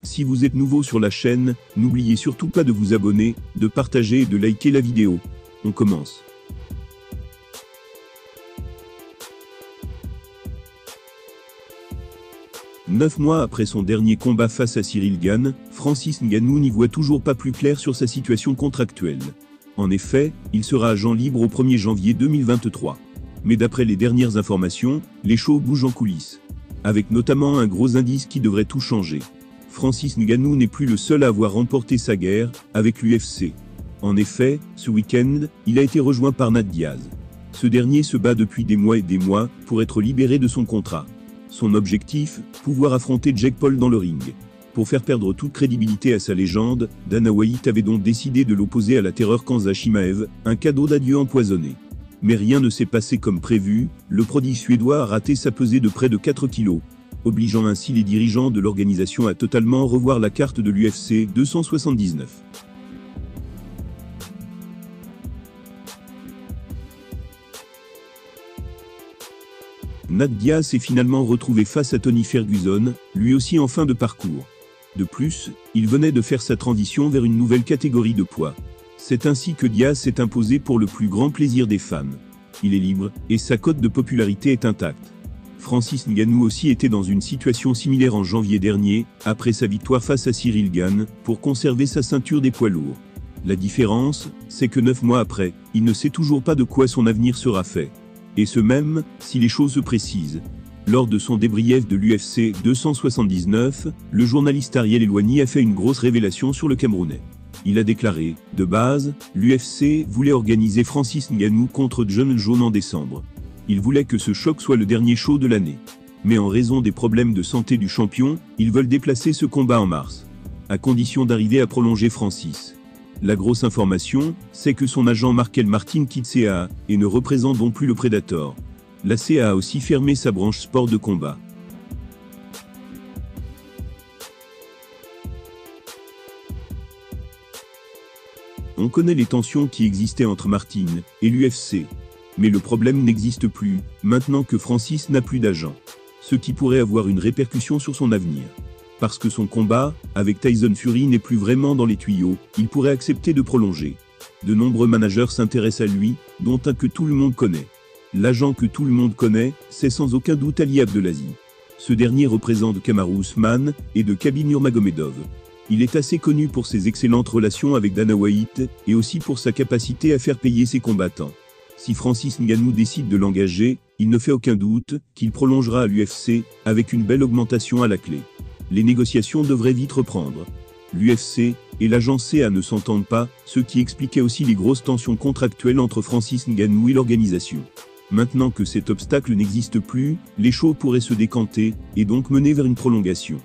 Si vous êtes nouveau sur la chaîne, n'oubliez surtout pas de vous abonner, de partager et de liker la vidéo. On commence. Neuf mois après son dernier combat face à Cyril Gane, Francis Ngannou n'y voit toujours pas plus clair sur sa situation contractuelle. En effet, il sera agent libre au 1er janvier 2023. Mais d'après les dernières informations, les choses bougent en coulisses. Avec notamment un gros indice qui devrait tout changer. Francis Ngannou n'est plus le seul à avoir remporté sa guerre avec l'UFC. En effet, ce week-end, il a été rejoint par Nate Diaz. Ce dernier se bat depuis des mois et des mois pour être libéré de son contrat. Son objectif, pouvoir affronter Jake Paul dans le ring. Pour faire perdre toute crédibilité à sa légende, Dana White avait donc décidé de l'opposer à la terreur Khamzat Chimaev, un cadeau d'adieu empoisonné. Mais rien ne s'est passé comme prévu, le prodige suédois a raté sa pesée de près de 4 kilos, obligeant ainsi les dirigeants de l'organisation à totalement revoir la carte de l'UFC 279. Nate Diaz s'est finalement retrouvé face à Tony Ferguson, lui aussi en fin de parcours. De plus, il venait de faire sa transition vers une nouvelle catégorie de poids. C'est ainsi que Diaz s'est imposé pour le plus grand plaisir des fans. Il est libre, et sa cote de popularité est intacte. Francis Ngannou aussi était dans une situation similaire en janvier dernier, après sa victoire face à Cyril Gane, pour conserver sa ceinture des poids lourds. La différence, c'est que 9 mois après, il ne sait toujours pas de quoi son avenir sera fait. Et ce même, si les choses se précisent. Lors de son débrief de l'UFC 279, le journaliste Ariel Helwani a fait une grosse révélation sur le Camerounais. Il a déclaré, de base, l'UFC voulait organiser Francis Ngannou contre Jon Jones en décembre. Il voulait que ce choc soit le dernier show de l'année. Mais en raison des problèmes de santé du champion, ils veulent déplacer ce combat en mars. À condition d'arriver à prolonger Francis. La grosse information, c'est que son agent Markel Martin quitte CAA, et ne représente donc plus le Predator. La CAA a aussi fermé sa branche sport de combat. On connaît les tensions qui existaient entre Martin et l'UFC. Mais le problème n'existe plus, maintenant que Francis n'a plus d'agent. Ce qui pourrait avoir une répercussion sur son avenir. Parce que son combat, avec Tyson Fury n'est plus vraiment dans les tuyaux, il pourrait accepter de prolonger. De nombreux managers s'intéressent à lui, dont un que tout le monde connaît. L'agent que tout le monde connaît, c'est sans aucun doute Ali Abdelaziz. Ce dernier représente Kamaru Usman et de Khabib Nurmagomedov. Il est assez connu pour ses excellentes relations avec Dana White, et aussi pour sa capacité à faire payer ses combattants. Si Francis Ngannou décide de l'engager, il ne fait aucun doute qu'il prolongera à l'UFC, avec une belle augmentation à la clé. Les négociations devraient vite reprendre. L'UFC et l'agent CAA ne s'entendent pas, ce qui expliquait aussi les grosses tensions contractuelles entre Francis Ngannou et l'organisation. Maintenant que cet obstacle n'existe plus, les choses pourraient se décanter, et donc mener vers une prolongation.